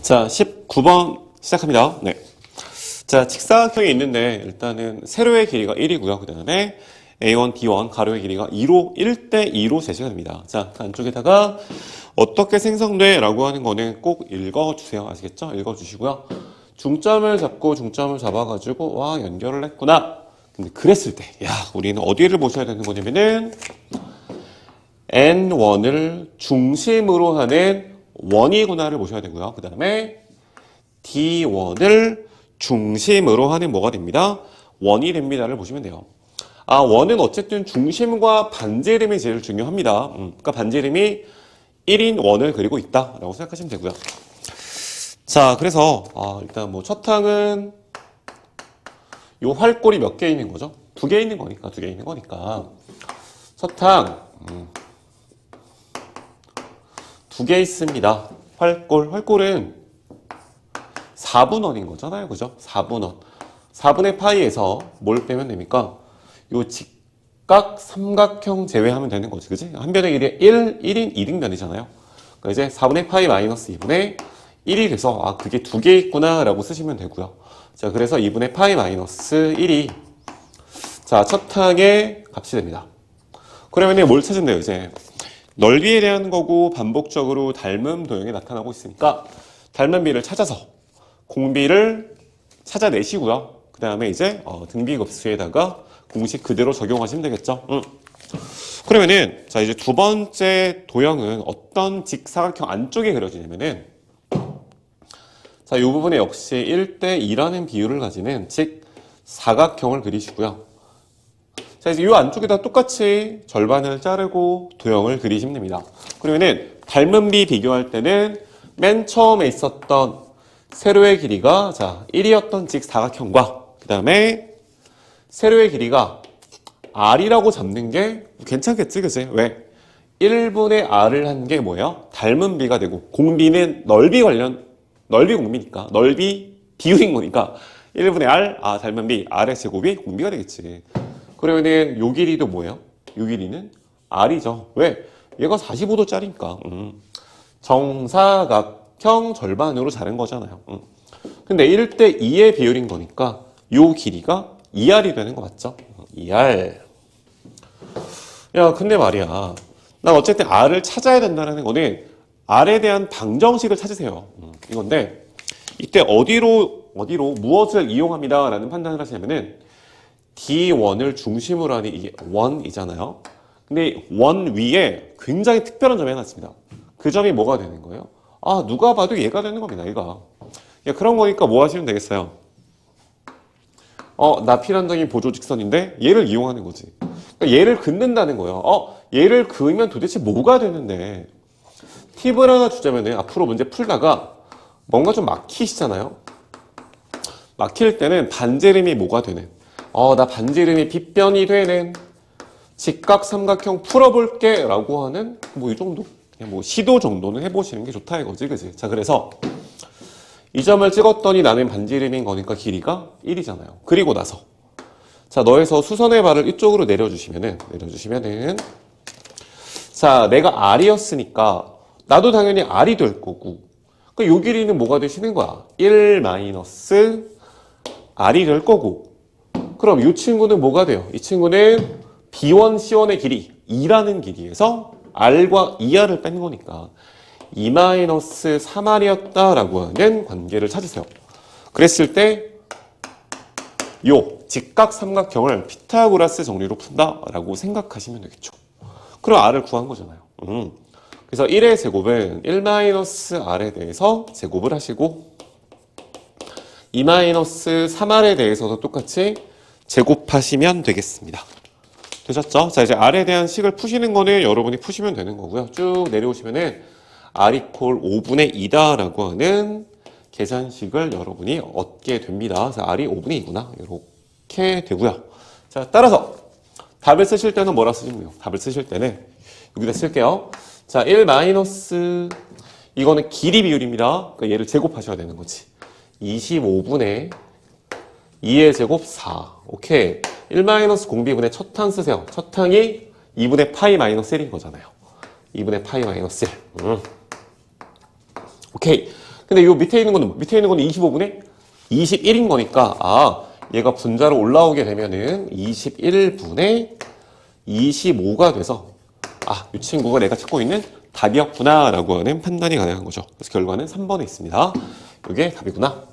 자, 19번 시작합니다. 네. 자, 직사각형이 있는데 일단은 세로의 길이가 1이고요. 그 다음에 A1, B1 가로의 길이가 2로 1대 2로 제시가 됩니다. 자, 그 안쪽에다가 어떻게 생성돼? 라고 하는 거는 꼭 읽어주세요. 아시겠죠? 읽어주시고요. 중점을 잡고 중점을 잡아가지고 와 연결을 했구나. 근데 그랬을 때 야 우리는 어디를 보셔야 되는 거냐면은 N1을 중심으로 하는 원이구나를 보셔야 되고요. 그 다음에 D1을 중심으로 하는 뭐가 됩니다? 원이 됩니다를 보시면 돼요. 아, 원은 어쨌든 중심과 반지름이 제일 중요합니다. 그러니까 반지름이 1인 원을 그리고 있다라고 생각하시면 되고요. 자, 그래서 일단 뭐 첫 항은 요 활골이 몇 개 있는 거죠? 2개 있는 거니까, 2개 있는 거니까. 첫 항 2개 있습니다. 활골은 4분원인 거잖아요. 그죠? 4분원. 4분의 파이에서 뭘 빼면 됩니까? 요 직각 삼각형 제외하면 되는 거지. 그지? 한 변의 길이 1인 2등변이잖아요. 그러니까 이제 4분의 파이 마이너스 2분의 1이 돼서 그게 2개 있구나 라고 쓰시면 되고요. 자, 그래서 2분의 파이 마이너스 1이 자, 첫 항의 값이 됩니다. 그러면 뭘 찾은대요, 이제? 넓이에 대한 거고 반복적으로 닮음 도형이 나타나고 있으니까 닮은 비를 찾아서 공비를 찾아내시고요. 그 다음에 이제 등비급수에다가 공식 그대로 적용하시면 되겠죠. 그러면은 자 이제 두 번째 도형은 어떤 직사각형 안쪽에 그려지냐면은 자 이 부분에 역시 1대 2라는 비율을 가지는 직사각형을 그리시고요. 자, 이제 이 안쪽에다 똑같이 절반을 자르고 도형을 그리시면 됩니다. 그러면은 닮은 비 비교할 때는 맨 처음에 있었던 세로의 길이가 자 1이었던 직사각형과 그 다음에 세로의 길이가 R이라고 잡는 게 괜찮겠지, 그치? 왜? 1분의 R을 한 게 뭐예요? 닮은 비가 되고 공비는 넓이 공비니까 넓이 비율인 거니까 1분의 R, 닮은 비, R의 제곱이 공비가 되겠지. 그러면은 요 길이도 뭐예요? 요 길이는 R이죠. 왜? 얘가 45도짜리니까. 정사각형 절반으로 자른 거잖아요. 근데 1대 2의 비율인 거니까 요 길이가 2R이 되는 거 맞죠? 2R. 야, 근데 말이야. 난 어쨌든 R을 찾아야 된다는 거는 R에 대한 방정식을 찾으세요. 이건데 이때 어디로 무엇을 이용합니다 라는 판단을 하시냐면은 D1을 중심으로 하는 이게 원이잖아요. 근데 원 위에 굉장히 특별한 점이 하나 있습니다. 그 점이 뭐가 되는 거예요? 누가 봐도 얘가 되는 겁니다. 얘가. 그런 거니까 뭐 하시면 되겠어요? 나피란정인 보조 직선인데 얘를 이용하는 거지. 그러니까 얘를 긋는다는 거예요. 얘를 그으면 도대체 뭐가 되는데? 팁을 하나 주자면은 앞으로 문제 풀다가 뭔가 좀 막히시잖아요. 막힐 때는 반지름이 뭐가 되는? 나 반지름이 빗변이 되는 직각 삼각형 풀어볼게 라고 하는 뭐 이 정도 그냥 뭐 시도 정도는 해보시는 게 좋다 이거지, 그지? 자, 그래서 이 점을 찍었더니 나는 반지름인 거니까 길이가 1이잖아요. 그리고 나서 자, 너에서 수선의 발을 이쪽으로 내려주시면은 자, 내가 R이었으니까 나도 당연히 R이 될 거고 그러니까 요 길이는 뭐가 되시는 거야? 1 마이너스 R이 될 거고 그럼 이 친구는 뭐가 돼요? 이 친구는 B1, C1의 길이 2라는 길이에서 R과 2R을 뺀 거니까 2-3R이었다라고 하는 관계를 찾으세요. 그랬을 때 요 직각 삼각형을 피타고라스 정리로 푼다라고 생각하시면 되겠죠. 그럼 R을 구한 거잖아요. 그래서 1의 제곱은 1-R에 대해서 제곱을 하시고 2-3R에 대해서도 똑같이 제곱하시면 되겠습니다. 되셨죠? 자, 이제 R에 대한 식을 푸시는 거는 여러분이 푸시면 되는 거고요. 쭉 내려오시면은 R 이퀄 5분의 2다라고 하는 계산식을 여러분이 얻게 됩니다. 그래서 R이 5분의 2구나. 이렇게 되고요. 자, 따라서 답을 쓰실 때는 뭐라 쓰시면 답을 쓰실 때는 여기다 쓸게요. 자, 1 마이너스 이거는 길이 비율입니다. 그러니까 얘를 제곱하셔야 되는 거지. 25분의 2의 제곱 4. 오케이. 1 마이너스 공비분의 첫 항 쓰세요. 첫 항이 2분의 파이 마이너스 1인 거잖아요. 2분의 파이 마이너스 1. 오케이. 근데 요 밑에 있는 거는 25분의 21인 거니까 얘가 분자로 올라오게 되면은 21분의 25가 돼서 이 친구가 내가 찾고 있는 답이었구나 라고 하는 판단이 가능한 거죠. 그래서 결과는 3번에 있습니다. 이게 답이구나.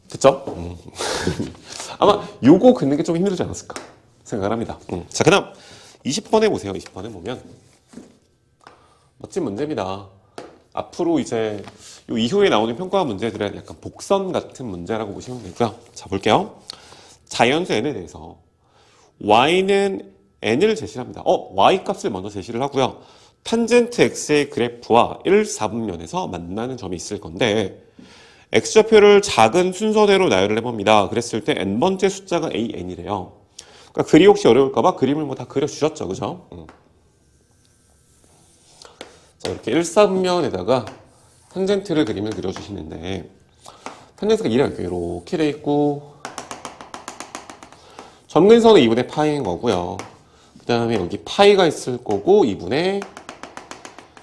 됐죠? 아마 요거 긋는 게 좀 힘들지 않았을까 생각을 합니다. 자, 그 다음 20번에 보세요. 20번에 보면 멋진 문제입니다. 앞으로 이제 요 이후에 나오는 평가 문제들은 약간 복선 같은 문제라고 보시면 되고요. 자, 볼게요. 자연수 n에 대해서 y는 n을 제시를 합니다. y 값을 먼저 제시를 하고요. 탄젠트 x의 그래프와 1, 4분면에서 만나는 점이 있을 건데 x좌표를 작은 순서대로 나열을 해봅니다. 그랬을 때 n번째 숫자가 an이래요. 그러니까 그리 혹시 어려울까봐 그림을 뭐 다 그려주셨죠. 그죠? 자, 이렇게 1, 4분면에다가 탄젠트를 그림을 그려주시는데 탄젠트가 이렇게 돼 있고 점근선은 2분의 파이인 거고요. 그 다음에 여기 파이가 있을 거고 2분의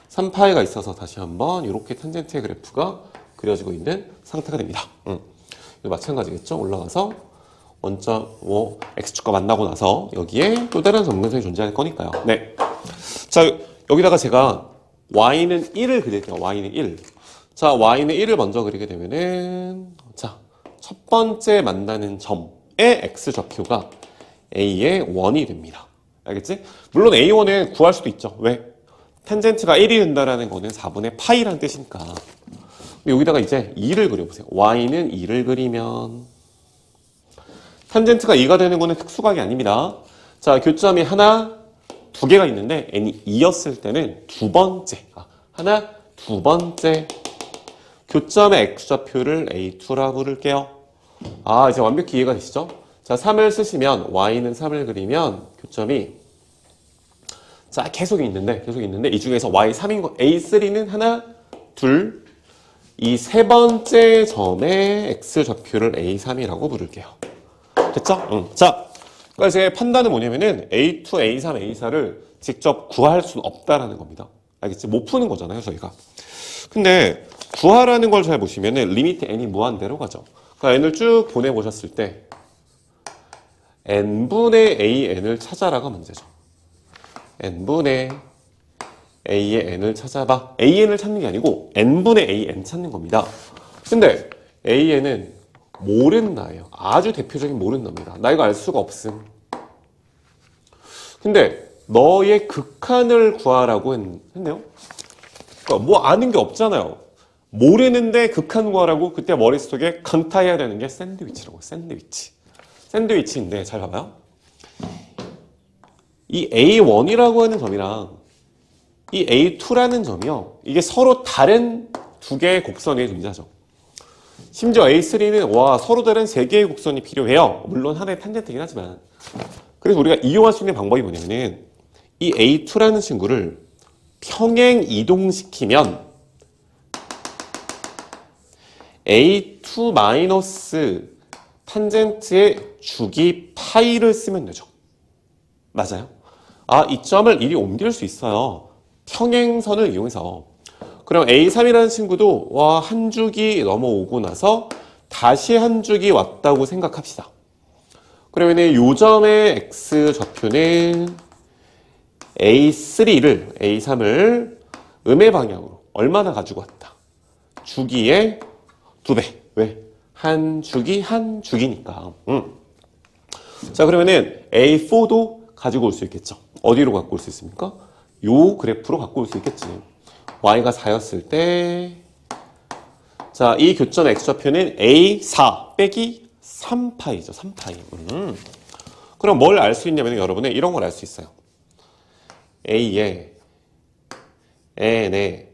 3파이가 있어서 다시 한번 이렇게 탄젠트의 그래프가 그려지고 있는 상태가 됩니다. 이거 마찬가지겠죠? 올라가서 원점 x축과 만나고 나서 여기에 또 다른 점근선이 존재할 거니까요. 네. 자, 여기다가 제가 y는 1을 그릴게요. y는 1. 자, y는 1을 먼저 그리게 되면은 자, 첫 번째 만나는 점의 x좌표가 a의 1이 됩니다. 알겠지? 물론 a1은 구할 수도 있죠. 왜? 탄젠트가 1이 된다라는 거는 4분의 파이라는 뜻이니까. 여기다가 이제 2를 그려보세요. y는 2를 그리면 탄젠트가 2가 되는 거는 특수각이 아닙니다. 자, 교점이 하나, 두 개가 있는데 n이 2였을 때는 두 번째 교점의 x좌표를 a2라 부를게요. 이제 완벽히 이해가 되시죠? 자, 3을 쓰시면 y는 3을 그리면 교점이 계속 있는데 이 중에서 y3인 거 a3는 하나, 둘, 이 세 번째 점의 x좌표를 a3이라고 부를게요. 됐죠? 자, 그러니까 제 판단은 뭐냐면은 a2, a3, a4를 직접 구할 수는 없다라는 겁니다. 알겠지? 못 푸는 거잖아요, 저희가. 근데 구하라는 걸 잘 보시면은 리미트 n이 무한대로 가죠. 그러니까 n을 쭉 보내보셨을 때 n분의 an을 찾아라가 문제죠. n분의 a의 n을 찾아봐. an을 찾는 게 아니고 n분의 an 찾는 겁니다. 근데 an은 모른다예요. 아주 대표적인 모른답니다. 나 이거 알 수가 없음. 근데 너의 극한을 구하라고 했네요. 그러니까 뭐 아는 게 없잖아요. 모르는데 극한 구하라고. 그때 머릿속에 강타해야 되는 게 샌드위치라고. 샌드위치인데 잘 봐봐요. 이 A1이라고 하는 점이랑 이 A2라는 점이요. 이게 서로 다른 두 개의 곡선이 존재하죠. 심지어 A3는 서로 다른 세 개의 곡선이 필요해요. 물론 하나의 탄젠트이긴 하지만. 그래서 우리가 이용할 수 있는 방법이 뭐냐면은 이 A2라는 친구를 평행 이동시키면 A2 마이너스 탄젠트의 주기 파이를 쓰면 되죠. 맞아요? 이 점을 이리 옮길 수 있어요. 평행선을 이용해서. 그럼 A3이라는 친구도 한 주기 넘어오고 나서 다시 한 주기 왔다고 생각합시다. 그러면 이 점의 x좌표는 A3를 음의 방향으로 얼마나 가지고 왔다? 주기의 2배. 왜? 한 주기니까. 자, 그러면은 A4도 가지고 올 수 있겠죠. 어디로 갖고 올 수 있습니까? 요 그래프로 갖고 올 수 있겠지. y가 4였을 때, 자, 이 교점 x좌표는 A4 빼기 3파이죠. 3파이. 그럼 뭘 알 수 있냐면 여러분은 이런 걸 알 수 있어요. A에 n에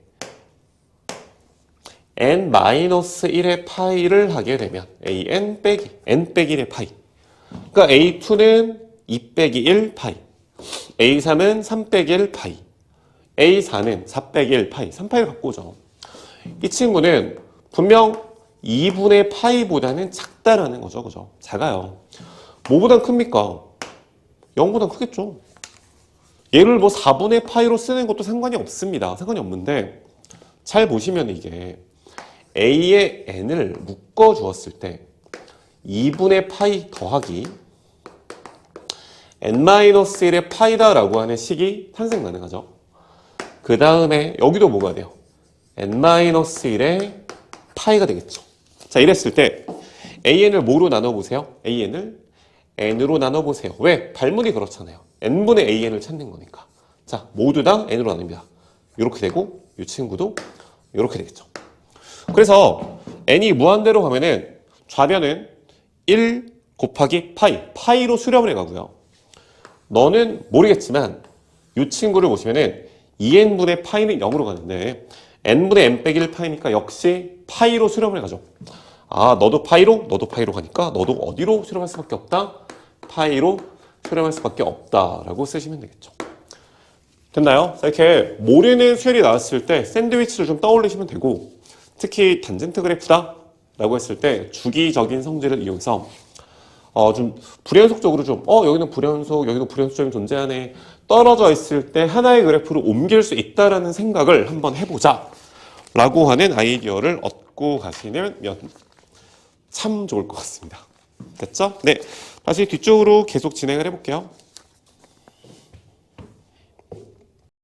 n-1의 파이를 하게 되면 an 빼기 n 빼기 1의 파이. 그러니까 A2는 2 빼기 1 파이, A3은 3 빼기 1 파이, A4는 4 빼기 1 파이, 3파이를 갖고 오죠. 이 친구는 분명 2분의 파이보다는 작다라는 거죠. 그죠? 작아요. 뭐보단 큽니까? 0보단 크겠죠. 얘를 뭐 4분의 파이로 쓰는 것도 상관이 없습니다. 상관이 없는데 잘 보시면 이게 a의 n을 묶어 주었을 때 2분의 파이 더하기 n-1의 파이다라고 하는 식이 탄생 가능하죠. 그 다음에 여기도 뭐가 돼요? n-1의 파이가 되겠죠. 자, 이랬을 때 an을 뭐로 나눠보세요? an을 n으로 나눠보세요. 왜? 발문이 그렇잖아요. n분의 an을 찾는 거니까. 자, 모두 다 n으로 나눕니다. 이렇게 되고 이 친구도 이렇게 되겠죠. 그래서 n이 무한대로 가면은 좌변은 1 곱하기 파이로 수렴을 해가고요. 너는 모르겠지만 이 친구를 보시면은 2n분의 파이는 0으로 가는데 n분의 n 빼기 1 파이니까 역시 파이로 수렴을 해가죠. 아, 너도 파이로 가니까 너도 어디로 수렴할 수밖에 없다? 파이로 수렴할 수밖에 없다라고 쓰시면 되겠죠. 됐나요? 자, 이렇게 모르는 수열이 나왔을 때 샌드위치를 좀 떠올리시면 되고, 특히 단젠트 그래프다 라고 했을 때 주기적인 성질을 이용해서 좀 불연속적으로 좀 여기는 불연속, 여기도 불연속점이 존재하네, 떨어져 있을 때 하나의 그래프로 옮길 수 있다라는 생각을 한번 해보자 라고 하는 아이디어를 얻고 가시면 참 좋을 것 같습니다. 됐죠? 네, 다시 뒤쪽으로 계속 진행을 해볼게요.